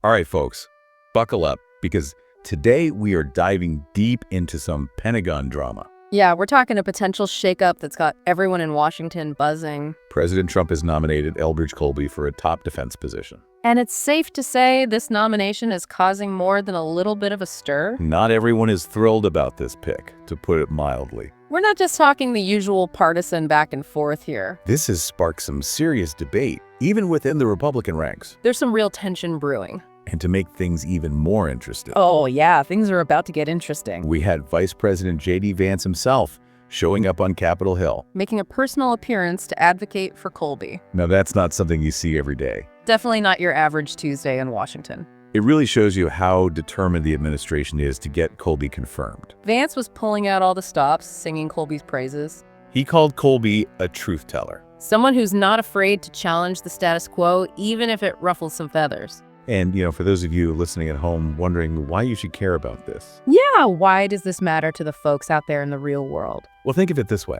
All right, folks, buckle up because today we are diving deep into some Pentagon drama. Yeah, we're talking a potential shakeup that's got everyone in Washington buzzing. President Trump has nominated Colby for a top defense position. And it's safe to say this nomination is causing more than a little bit of a stir. Not everyone is thrilled about this pick, to put it mildly. We're not just talking the usual partisan back and forth here. This has sparked some serious debate, even within the Republican ranks. There's some real tension brewing. And to make things even more interesting, Oh yeah, things are about to get interesting. we had Vice President Vance himself showing up on Capitol Hill. Making a personal appearance to advocate for Colby. Now, that's not something you see every day. Definitely not your average Tuesday in Washington. It really shows you how determined the administration is to get Colby confirmed. Vance was pulling out all the stops, singing Colby's praises. He called Colby a truth teller. Someone who's not afraid to challenge the status quo, even if it ruffles some feathers. And, for those of you listening at home wondering why you should care about this, Yeah, why does this matter to the folks out there in the real world? well, think of it this way.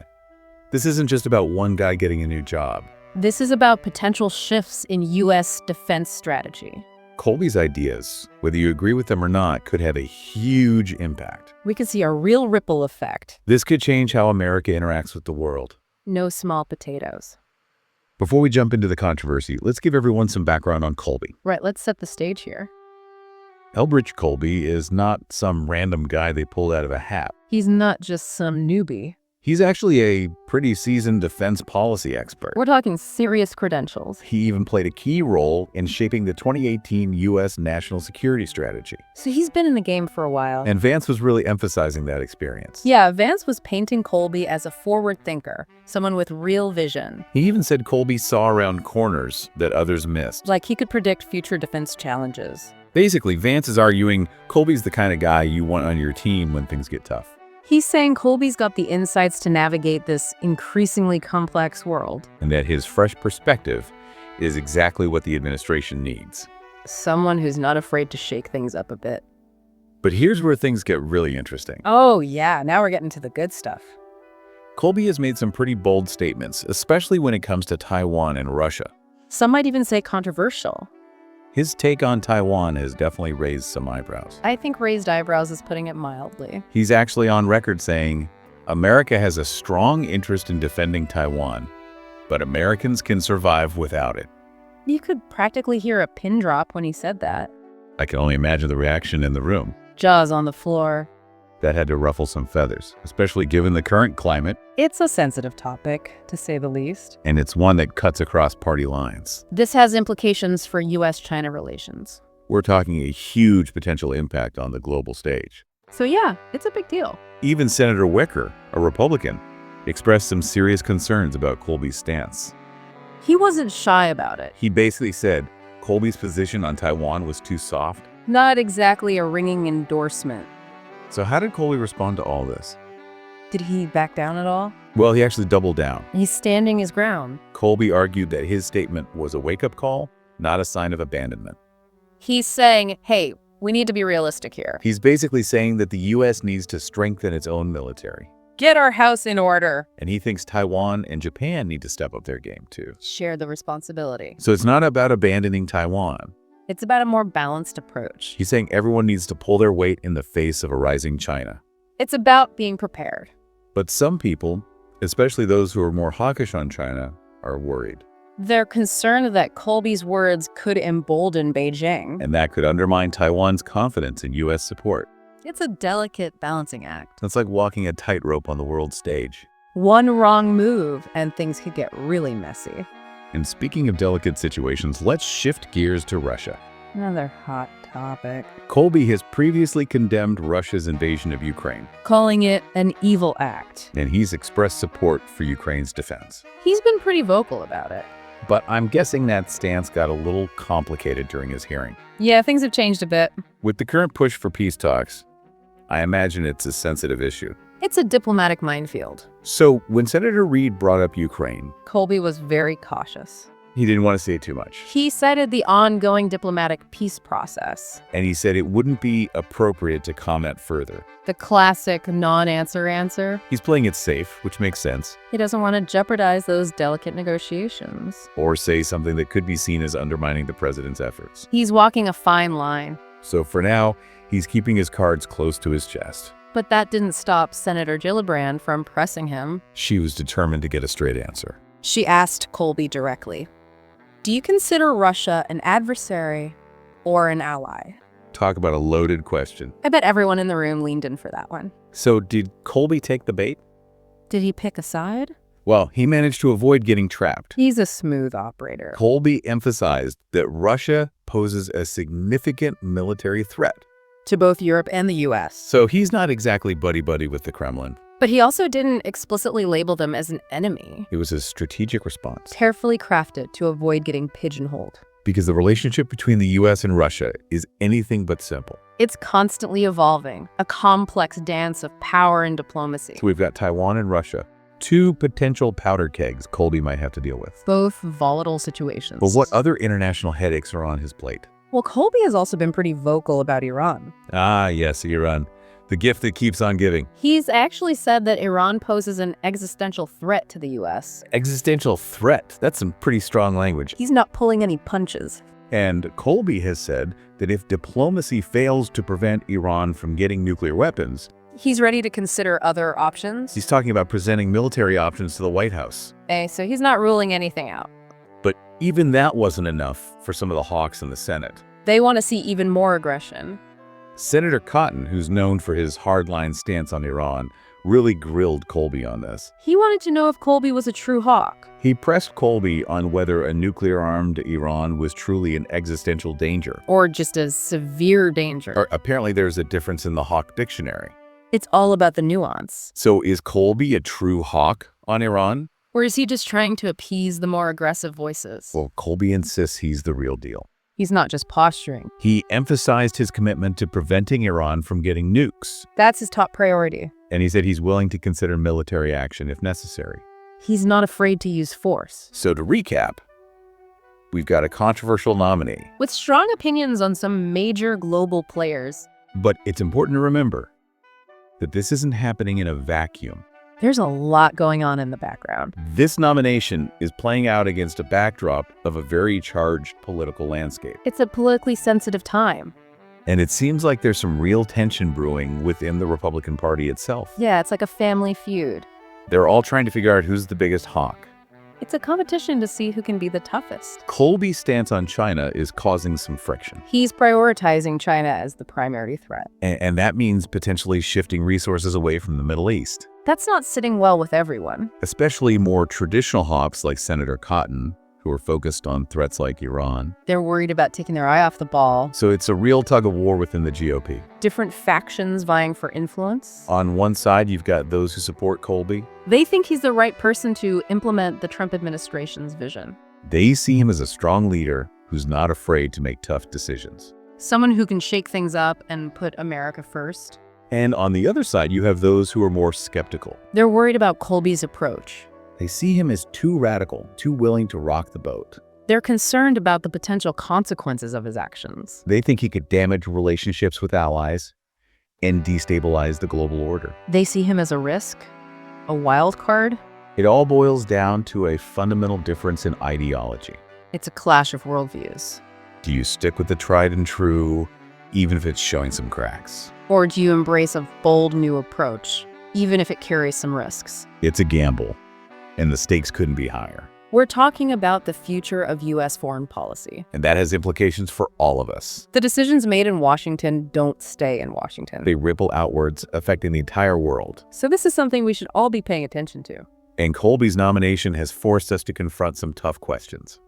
This isn't just about one guy getting a new job. This is about potential shifts in U.S. defense strategy. Colby's ideas, whether you agree with them or not, could have a huge impact. We could see a real ripple effect. This could change how America interacts with the world. No small potatoes. Before we jump into the controversy, let's give everyone some background on Colby. Right, let's set the stage here. Colby is not some random guy they pulled out of a hat. He's not just some newbie. He's actually a pretty seasoned defense policy expert. We're talking serious credentials. He even played a key role in shaping the 2018 U.S. national security strategy. So he's been in the game for a while. And Vance was really emphasizing that experience. Yeah, Vance was painting Colby as a forward thinker, someone with real vision. He even said Colby saw around corners that others missed. Like he could predict future defense challenges. Basically, Vance is arguing Colby's the kind of guy you want on your team when things get tough. He's saying Colby's got the insights to navigate this increasingly complex world. And that his fresh perspective is exactly what the administration needs. Someone who's not afraid to shake things up a bit. But here's where things get really interesting. Oh yeah, now we're getting to the good stuff. Colby has made some pretty bold statements, especially when it comes to Taiwan and Russia. Some might even say controversial. His take on Taiwan has definitely raised some eyebrows. I think raised eyebrows is putting it mildly. He's actually on record saying, America has a strong interest in defending Taiwan, but Americans can survive without it. You could practically hear a pin drop when he said that. I can only imagine the reaction in the room. Jaws on the floor. That had to ruffle some feathers, especially given the current climate, It's a sensitive topic, to say the least. and it's one that cuts across party lines. This has implications for U.S.-China relations. We're talking a huge potential impact on the global stage. So yeah, it's a big deal. Even Senator Wicker, a Republican, expressed some serious concerns about Colby's stance. He wasn't shy about it. He basically said Colby's position on Taiwan was too soft. Not exactly a ringing endorsement. So how did Colby respond to all this? Did he back down at all? Well, he actually doubled down. He's standing his ground. Colby argued that his statement was a wake-up call, not a sign of abandonment. He's saying, hey, we need to be realistic here. He's basically saying that the U.S. needs to strengthen its own military. Get our house in order. And he thinks Taiwan and Japan need to step up their game too. Share the responsibility. So it's not about abandoning Taiwan. It's about a more balanced approach. He's saying everyone needs to pull their weight in the face of a rising China. It's about being prepared. But some people, especially those who are more hawkish on China, are worried. They're concerned that Colby's words could embolden Beijing. And that could undermine Taiwan's confidence in U.S. support. It's a delicate balancing act. It's like walking a tightrope on the world stage. One wrong move and things could get really messy. And speaking of delicate situations, let's shift gears to Russia. Another hot topic. Colby has previously condemned Russia's invasion of Ukraine, Calling it an evil act. and he's expressed support for Ukraine's defense. He's been pretty vocal about it. But I'm guessing that stance got a little complicated during his hearing. Yeah, things have changed a bit. With the current push for peace talks, I imagine it's a sensitive issue. It's a diplomatic minefield. So when Senator Reid brought up Ukraine, Colby was very cautious. He didn't want to say too much. He cited the ongoing diplomatic peace process. And he said it wouldn't be appropriate to comment further. The classic non-answer answer. He's playing it safe, which makes sense. He doesn't want to jeopardize those delicate negotiations. Or say something that could be seen as undermining the president's efforts. He's walking a fine line. So for now, he's keeping his cards close to his chest. But that didn't stop Senator Gillibrand from pressing him. She was determined to get a straight answer. She asked Colby directly, "Do you consider Russia an adversary or an ally?" Talk about a loaded question. I bet everyone in the room leaned in for that one. So did Colby take the bait? Did he pick a side? Well, he managed to avoid getting trapped. He's a smooth operator. Colby emphasized that Russia poses a significant military threat. To both Europe and the US. So he's not exactly buddy-buddy with the Kremlin. But he also didn't explicitly label them as an enemy. It was a strategic response. Carefully crafted to avoid getting pigeonholed. Because the relationship between the US and Russia is anything but simple. It's constantly evolving, a complex dance of power and diplomacy. So we've got Taiwan and Russia, two potential powder kegs Colby might have to deal with. Both volatile situations. But what other international headaches are on his plate? Well, Colby has also been pretty vocal about Iran. Ah, yes, Iran. The gift that keeps on giving. He's actually said that Iran poses an existential threat to the US. Existential threat. That's some pretty strong language. He's not pulling any punches. And Colby has said that if diplomacy fails to prevent Iran from getting nuclear weapons, He's ready to consider other options. he's talking about presenting military options to the White House. So he's not ruling anything out. But even that wasn't enough for some of the hawks in the Senate. They want to see even more aggression. Senator Cotton, who's known for his hardline stance on Iran, really grilled Colby on this. He wanted to know if Colby was a true hawk. He pressed Colby on whether a nuclear-armed Iran was truly an existential danger. Or just a severe danger. Or apparently there's a difference in the hawk dictionary. It's all about the nuance. So is Colby a true hawk on Iran? Or is he just trying to appease the more aggressive voices? Well, Colby insists he's the real deal. He's not just posturing. He emphasized his commitment to preventing Iran from getting nukes. That's his top priority. And he said he's willing to consider military action if necessary. He's not afraid to use force. So to recap, we've got a controversial nominee. With strong opinions on some major global players. But it's important to remember that this isn't happening in a vacuum. There's a lot going on in the background. This nomination is playing out against a backdrop of a very charged political landscape. It's a politically sensitive time. And it seems like there's some real tension brewing within the Republican Party itself. Yeah, it's like a family feud. They're all trying to figure out who's the biggest hawk. It's a competition to see who can be the toughest. Colby's stance on China is causing some friction. He's prioritizing China as the primary threat. And that means potentially shifting resources away from the Middle East. That's not sitting well with everyone. Especially more traditional hawks like Senator Cotton, who are focused on threats like Iran. They're worried about taking their eye off the ball. So it's a real tug of war within the GOP. Different factions vying for influence. On one side, you've got those who support Colby. They think he's the right person to implement the Trump administration's vision. They see him as a strong leader who's not afraid to make tough decisions. Someone who can shake things up and put America first. And on the other side, you have those who are more skeptical. They're worried about Colby's approach. They see him as too radical, too willing to rock the boat. They're concerned about the potential consequences of his actions. They think he could damage relationships with allies and destabilize the global order. They see him as a risk, a wild card. It all boils down to a fundamental difference in ideology. It's a clash of worldviews. Do you stick with the tried and true, even if it's showing some cracks? Or do you embrace a bold new approach, even if it carries some risks? It's a gamble, and the stakes couldn't be higher. We're talking about the future of U.S. foreign policy. And that has implications for all of us. The decisions made in Washington don't stay in Washington. They ripple outwards, affecting the entire world. So this is something we should all be paying attention to. And Colby's nomination has forced us to confront some tough questions.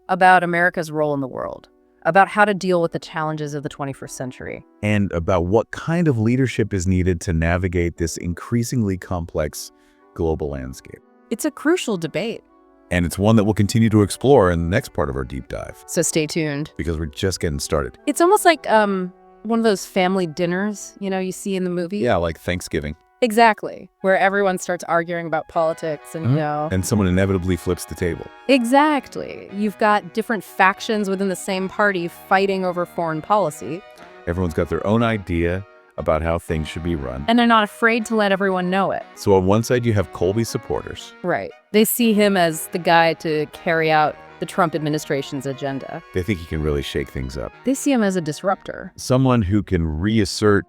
About America's role in the world. About how to deal with the challenges of the 21st century. And about what kind of leadership is needed to navigate this increasingly complex global landscape. It's a crucial debate. And it's one that we'll continue to explore in the next part of our deep dive. So stay tuned. Because we're just getting started. It's almost like one of those family dinners, you see in the movie. Yeah, like Thanksgiving. Exactly. Where everyone starts arguing about politics and, And someone inevitably flips the table. Exactly. You've got different factions within the same party fighting over foreign policy. Everyone's got their own idea about how things should be run. And they're not afraid to let everyone know it. So on one side, you have Colby's supporters. Right. They see him as the guy to carry out the Trump administration's agenda. They think he can really shake things up. They see him as a disruptor. Someone who can reassert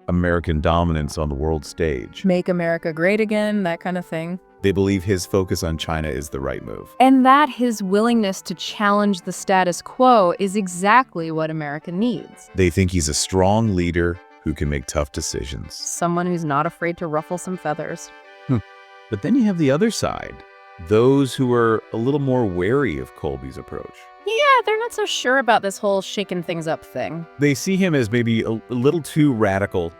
American dominance on the world stage. Make America great again, that kind of thing. They believe his focus on China is the right move. And that his willingness to challenge the status quo is exactly what America needs. They think he's a strong leader who can make tough decisions. Someone who's not afraid to ruffle some feathers. But then you have the other side, those who are a little more wary of Colby's approach. Yeah, they're not so sure about this whole shaking things up thing. They see him as maybe a little too radical,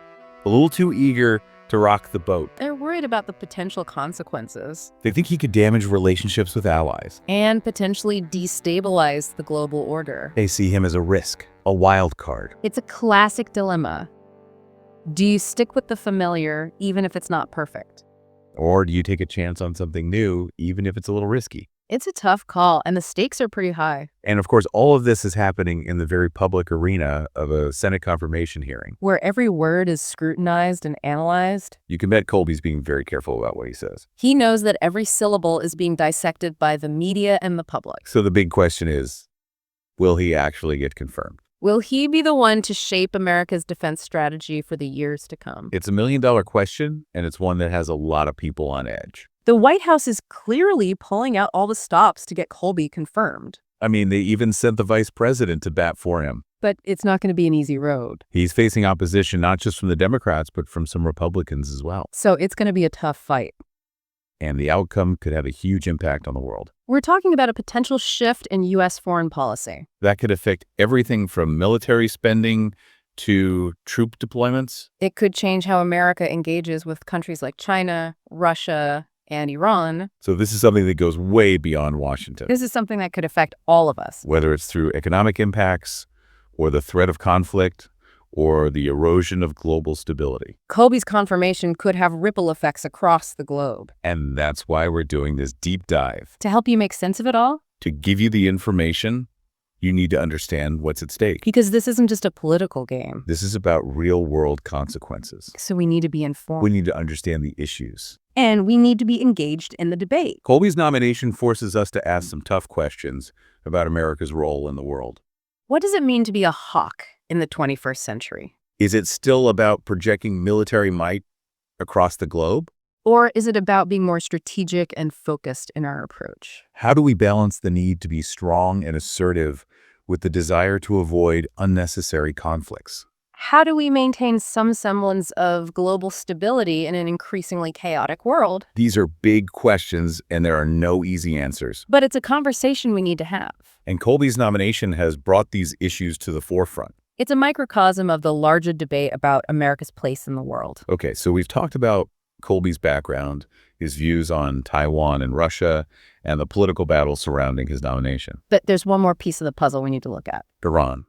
a little too eager to rock the boat. They're worried about the potential consequences. They think he could damage relationships with allies. And potentially destabilize the global order. They see him as a risk, a wild card. It's a classic dilemma. Do you stick with the familiar, even if it's not perfect? Or do you take a chance on something new, even if it's a little risky? It's a tough call, and the stakes are pretty high. And of course, all of this is happening in the very public arena of a Senate confirmation hearing. Where every word is scrutinized and analyzed. You can bet Colby's being very careful about what he says. He knows that every syllable is being dissected by the media and the public. So the big question is, will he actually get confirmed? Will he be the one to shape America's defense strategy for the years to come? It's $1 million question, and it's one that has a lot of people on edge. The White House is clearly pulling out all the stops to get Colby confirmed. I mean, they even sent the vice president to bat for him. But it's not going to be an easy road. He's facing opposition not just from the Democrats, but from some Republicans as well. So it's going to be a tough fight. And the outcome could have a huge impact on the world. We're talking about a potential shift in U.S. foreign policy. That could affect everything from military spending to troop deployments. It could change how America engages with countries like China, Russia, and Iran. So this is something that goes way beyond Washington. This is something that could affect all of us. Whether it's through economic impacts, or the threat of conflict, or the erosion of global stability. Colby's confirmation could have ripple effects across the globe. And that's why we're doing this deep dive. To help you make sense of it all? To give you the information, you need to understand what's at stake. Because this isn't just a political game. This is about real-world consequences. So we need to be informed. We need to understand the issues. And we need to be engaged in the debate. Colby's nomination forces us to ask some tough questions about America's role in the world. What does it mean to be a hawk in the 21st century? Is it still about projecting military might across the globe? Or is it about being more strategic and focused in our approach? How do we balance the need to be strong and assertive with the desire to avoid unnecessary conflicts? How do we maintain some semblance of global stability in an increasingly chaotic world? These are big questions, and there are no easy answers. But it's a conversation we need to have. And Colby's nomination has brought these issues to the forefront. It's a microcosm of the larger debate about America's place in the world. Okay, so we've talked about Colby's background, his views on Taiwan and Russia, and the political battle surrounding his nomination. But there's one more piece of the puzzle we need to look at. Iran.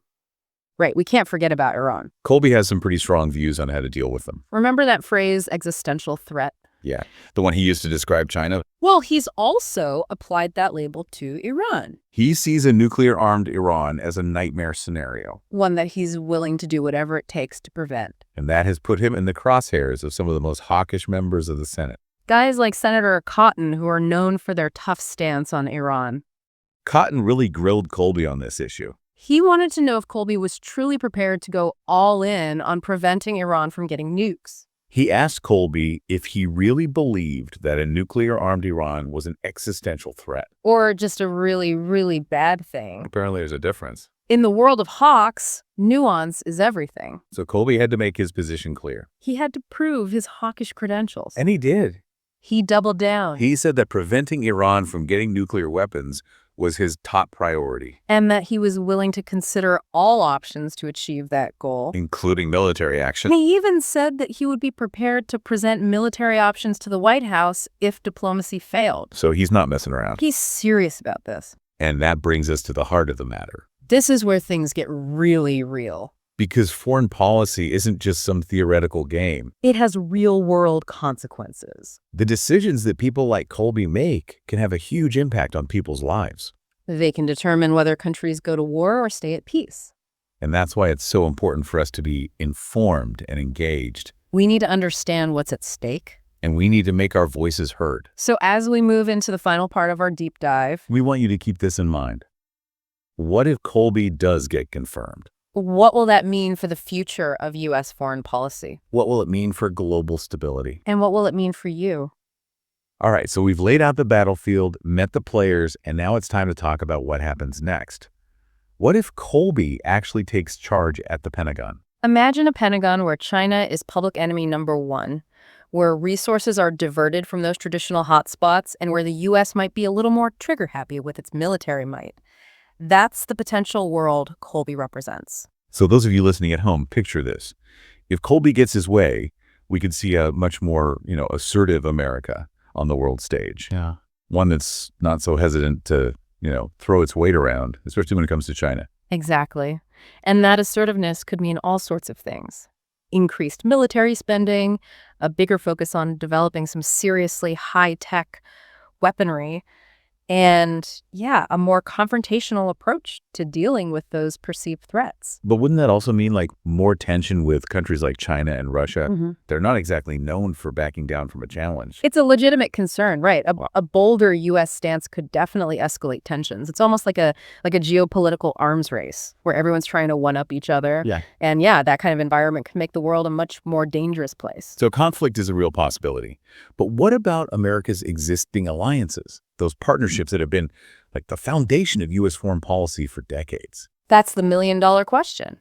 Right, we can't forget about Iran. Colby has some pretty strong views on how to deal with them. Remember that phrase, existential threat? Yeah, the one he used to describe China. Well, he's also applied that label to Iran. He sees a nuclear-armed Iran as a nightmare scenario. One that he's willing to do whatever it takes to prevent. And that has put him in the crosshairs of some of the most hawkish members of the Senate. Guys like Senator Cotton, who are known for their tough stance on Iran. Cotton really grilled Colby on this issue. He wanted to know if Colby was truly prepared to go all in on preventing Iran from getting nukes. He asked Colby if he really believed that a nuclear-armed Iran was an existential threat. Or just a really, really bad thing. Apparently there's a difference. In the world of hawks, nuance is everything. So Colby had to make his position clear. He had to prove his hawkish credentials. And he did. He doubled down. He said that preventing Iran from getting nuclear weapons was his top priority. And that he was willing to consider all options to achieve that goal. Including military action. And he even said that he would be prepared to present military options to the White House if diplomacy failed. So he's not messing around. He's serious about this. And that brings us to the heart of the matter. This is where things get really real. Because foreign policy isn't just some theoretical game. It has real-world consequences. The decisions that people like Colby make can have a huge impact on people's lives. They can determine whether countries go to war or stay at peace. And that's why it's so important for us to be informed and engaged. We need to understand what's at stake. And we need to make our voices heard. So as we move into the final part of our deep dive, We want you to keep this in mind. What if Colby does get confirmed? what will that mean for the future of U.S. foreign policy? What will it mean for global stability? And what will it mean for you? All right, so we've laid out the battlefield, met the players, and now it's time to talk about what happens next. What if Colby actually takes charge at the Pentagon? Imagine a Pentagon where China is public enemy number one, where resources are diverted from those traditional hotspots, and where the U.S. might be a little more trigger-happy with its military might. That's the potential world Colby represents. So those of you listening at home, picture this. If Colby gets his way, we could see a much more, assertive America on the world stage. Yeah. One that's not so hesitant to, throw its weight around, especially when it comes to China. Exactly. And that assertiveness could mean all sorts of things. Increased military spending, a bigger focus on developing some seriously high-tech weaponry, and, a more confrontational approach to dealing with those perceived threats. But wouldn't that also mean more tension with countries like China and Russia? Mhm. They're not exactly known for backing down from a challenge. It's a legitimate concern, right? A bolder U.S. stance could definitely escalate tensions. It's almost like a geopolitical arms race where everyone's trying to one-up each other. Yeah. And that kind of environment can make the world a much more dangerous place. So conflict is a real possibility. But what about America's existing alliances? Those partnerships that have been the foundation of U.S. foreign policy for decades. That's the million-dollar question.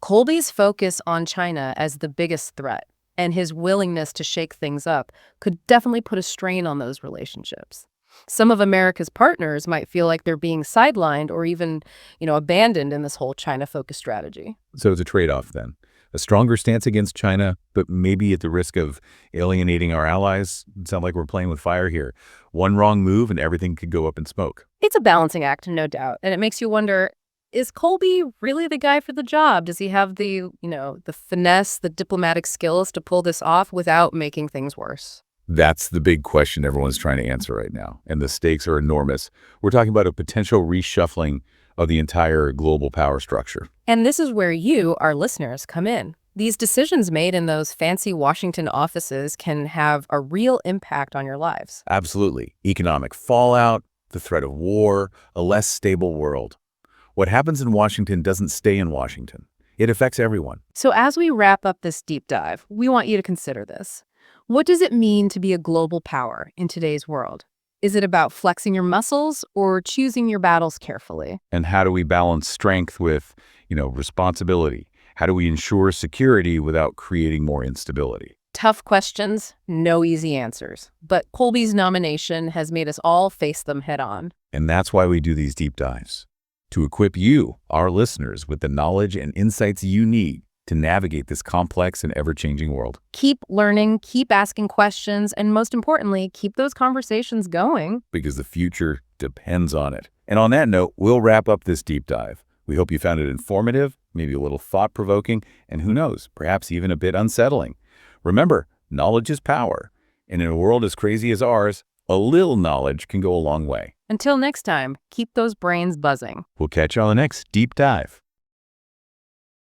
Colby's focus on China as the biggest threat and his willingness to shake things up could definitely put a strain on those relationships. Some of America's partners might feel like they're being sidelined or even, abandoned in this whole China-focused strategy. So it's a trade-off then. A stronger stance against China, but maybe at the risk of alienating our allies. It sounds like we're playing with fire here. One wrong move and everything could go up in smoke. It's a balancing act, no doubt. And it makes you wonder, is Colby really the guy for the job? Does he have the finesse, the diplomatic skills to pull this off without making things worse? That's the big question everyone's trying to answer right now, and the stakes are enormous. We're talking about a potential reshuffling of the entire global power structure. And this is where you, our listeners, come in. These decisions made in those fancy Washington offices can have a real impact on your lives. Absolutely. Economic fallout, the threat of war, a less stable world. What happens in Washington doesn't stay in Washington. It affects everyone. So as we wrap up this deep dive, we want you to consider this. What does it mean to be a global power in today's world? Is it about flexing your muscles or choosing your battles carefully? And how do we balance strength with, responsibility? How do we ensure security without creating more instability? Tough questions, no easy answers. But Colby's nomination has made us all face them head on. And that's why we do these deep dives. To equip you, our listeners, with the knowledge and insights you need to navigate this complex and ever-changing world. Keep learning, keep asking questions, and most importantly, keep those conversations going. Because the future depends on it. And on that note, we'll wrap up this deep dive. We hope you found it informative, maybe a little thought-provoking, and who knows, perhaps even a bit unsettling. Remember, knowledge is power. And in a world as crazy as ours, a little knowledge can go a long way. Until next time, keep those brains buzzing. We'll catch you on the next deep dive.